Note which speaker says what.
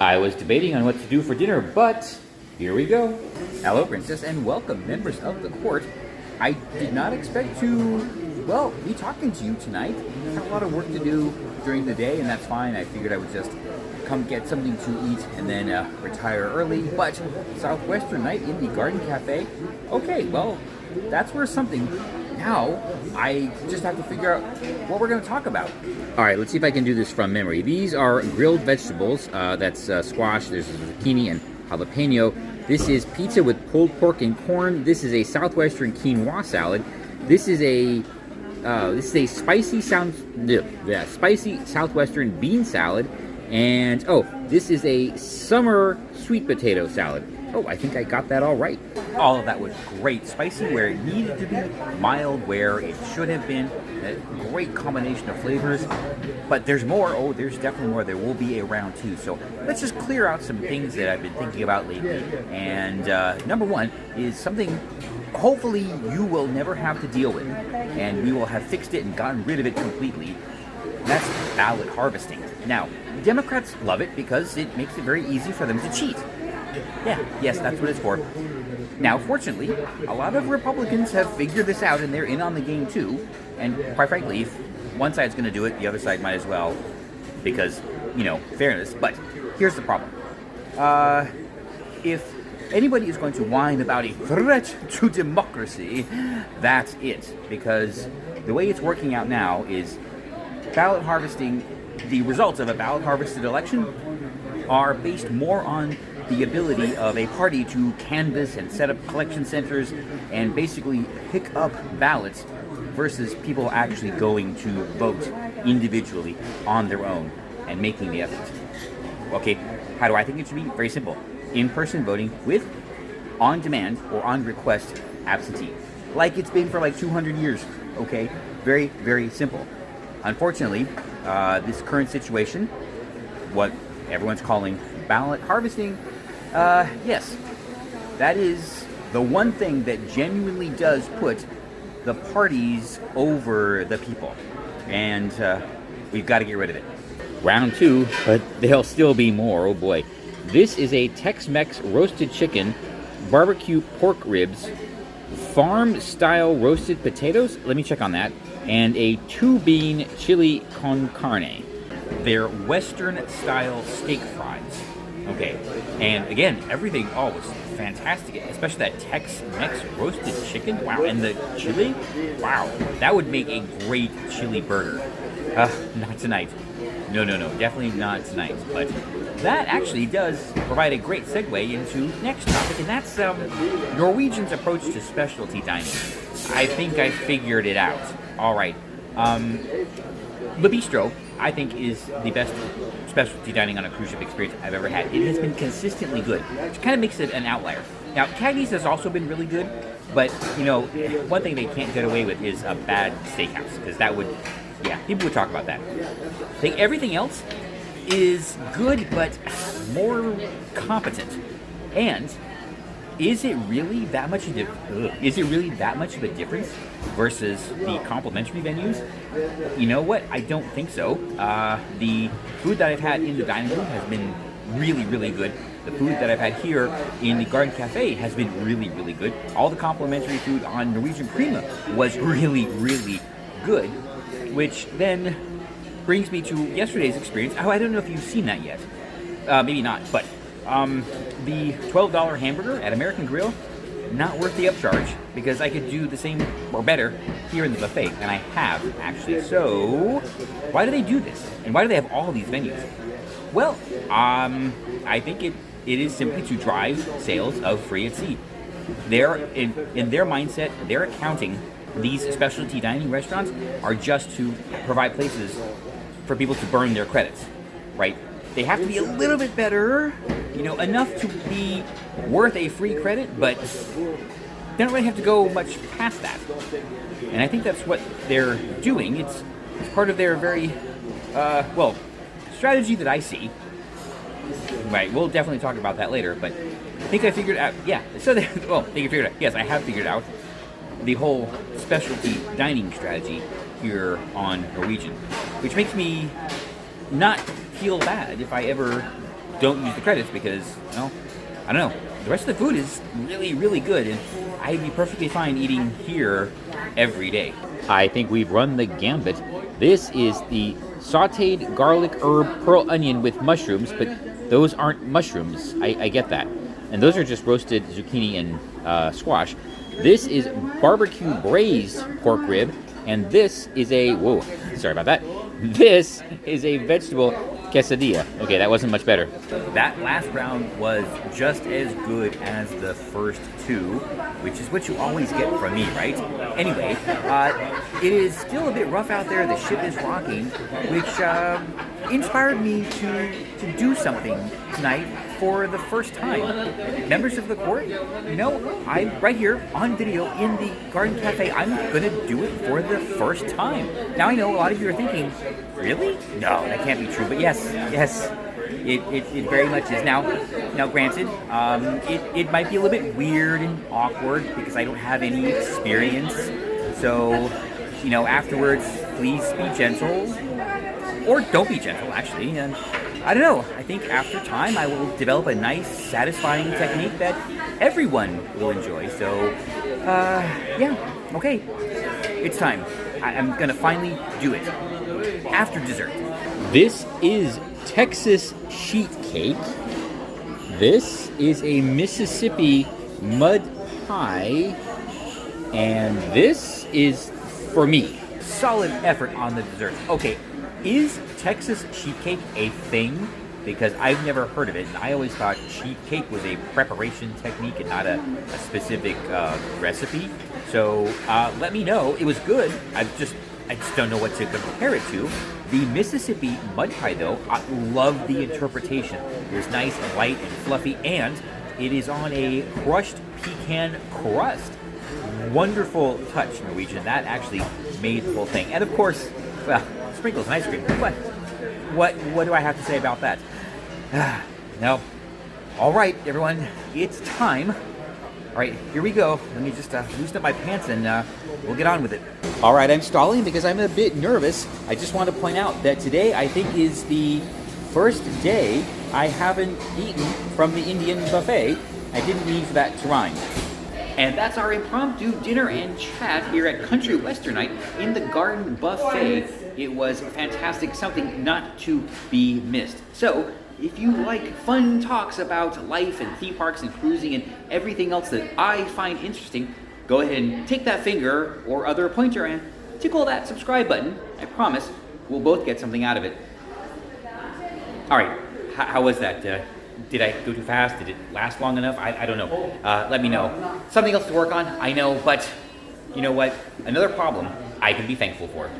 Speaker 1: I was debating on what to do for dinner, but here we go. Hello, Princess, and welcome, members of the court. I did not expect to, well, be talking to you tonight. I had a lot of work to do during the day, and that's fine. I figured I would just come get something to eat and then retire early. But Southwestern night in the Garden Cafe? Okay, well, that's worth something. Now, I just have to figure out what we're going to talk about. All right, let's see if I can do this from memory. These are grilled vegetables. That's squash, there's zucchini and jalapeno. This is pizza with pulled pork and corn. This is a Southwestern quinoa salad. This is a spicy Southwestern bean salad. And, this is a summer sweet potato salad. Oh, I think I got that all right. All of that was great. Spicy where it needed to be, mild where it should have been. A great combination of flavors. But there's more. Oh, there's definitely more. There will be a round two. So let's just clear out some things that I've been thinking about lately. And number one is something hopefully you will never have to deal with. And we will have fixed it and gotten rid of it completely. That's ballot harvesting. Now, Democrats love it because it makes it very easy for them to cheat. Yeah, yes, that's what it's for. Now, fortunately, a lot of Republicans have figured this out and they're in on the game too. And quite frankly, if one side's going to do it, the other side might as well because, fairness. But here's the problem. If anybody is going to whine about a threat to democracy, that's it. Because the way it's working out now is ballot harvesting, the results of a ballot harvested election are based more on the ability of a party to canvass and set up collection centers and basically pick up ballots versus people actually going to vote individually on their own and making the effort. Okay, how do I think it should be? Very simple. In-person voting with on-demand or on-request absentee. Like it's been for like 200 years, okay? Very, very simple. Unfortunately, this current situation, what everyone's calling ballot harvesting, yes, that is the one thing that genuinely does put the parties over the people. And we've got to get rid of it. Round two, but there'll still be more, oh boy. This is a Tex-Mex roasted chicken, barbecue pork ribs, farm-style roasted potatoes, let me check on that, and a 2-bean chili con carne. They're Western-style steak fries. Okay, and again, everything was fantastic, especially that Tex-Mex roasted chicken. Wow, and the chili. Wow, that would make a great chili burger. Not tonight. No, definitely not tonight. But that actually does provide a great segue into next topic, and that's Norwegian's approach to specialty dining. I think I figured it out. All right. The Bistro, I think, is the best specialty dining on a cruise ship experience I've ever had. It has been consistently good, which kind of makes it an outlier. Now, Cagney's has also been really good, but, one thing they can't get away with is a bad steakhouse, because that would, people would talk about that. I think everything else is good, but more competent. And is it really that much of a difference versus the complimentary venues? You know what? I don't think so. The food that I've had in the dining room has been really, really good. The food that I've had here in the Garden Cafe has been really, really good. All the complimentary food on Norwegian Prima was really, really good, which then brings me to yesterday's experience. Oh, I don't know if you've seen that yet. Maybe not, but the $12 hamburger at American Grill, not worth the upcharge, because I could do the same or better here in the buffet, and I have, actually. So, why do they do this? And why do they have all these venues? Well, I think it is simply to drive sales of free at sea. They're, in their mindset, they're accounting these specialty dining restaurants are just to provide places for people to burn their credits, right? They have to be a little bit better, enough to be worth a free credit, but they don't really have to go much past that. And I think that's what they're doing. It's part of their very, strategy that I see. Right, we'll definitely talk about that later, but I think I figured out, yes, I have figured out the whole specialty dining strategy here on Norwegian, which makes me not feel bad if I ever don't use the credits because, well, I don't know. The rest of the food is really, really good, and I'd be perfectly fine eating here every day. I think we've run the gambit. This is the sauteed garlic herb pearl onion with mushrooms, but those aren't mushrooms. I get that. And those are just roasted zucchini and squash. This is barbecue braised pork rib, and this is a, whoa, sorry about that. This is a vegetable quesadilla. Okay, that wasn't much better. That last round was just as good as the first two, which is what you always get from me, right? Anyway, it is still a bit rough out there. The ship is rocking, which inspired me to do something tonight for the first time. Members of the court, I'm right here on video in the Garden Cafe. I'm gonna do it for the first time. Now I know a lot of you are thinking, really? No, that can't be true. But yes, it very much is. Now granted, it might be a little bit weird and awkward because I don't have any experience. So, afterwards, please be gentle. Or don't be gentle, actually. And I don't know. I think after time, I will develop a nice, satisfying technique that everyone will enjoy. So, okay. It's time. I'm going to finally do it. After dessert. This is Texas sheet cake. This is a Mississippi mud pie. And this is for me. Solid effort on the dessert. Okay. Is Texas sheet cake a thing? Because I've never heard of it, and I always thought sheet cake was a preparation technique and not a specific recipe. So let me know. It was good. I just don't know what to compare it to. The Mississippi mud pie, though, I love the interpretation. It was nice and light and fluffy, and it is on a crushed pecan crust. Wonderful touch, Norwegian. That actually made the whole thing. And of course, well, sprinkles and ice cream. But what do I have to say about that? No. All right, everyone, it's time. All right, here we go. Let me just loosen up my pants and we'll get on with it. All right, I'm stalling because I'm a bit nervous. I just want to point out that today I think is the first day I haven't eaten from the Indian buffet. I didn't mean for that to rhyme. And that's our impromptu dinner and chat here at Country Westernite in the Garden Buffet. It was fantastic, something not to be missed. So, if you like fun talks about life and theme parks and cruising and everything else that I find interesting, go ahead and take that finger or other pointer and tickle that subscribe button. I promise we'll both get something out of it. All right, how was that? Did I go too fast? Did it last long enough? I don't know. Let me know. Something else to work on, I know, but you know what? Another problem I can be thankful for.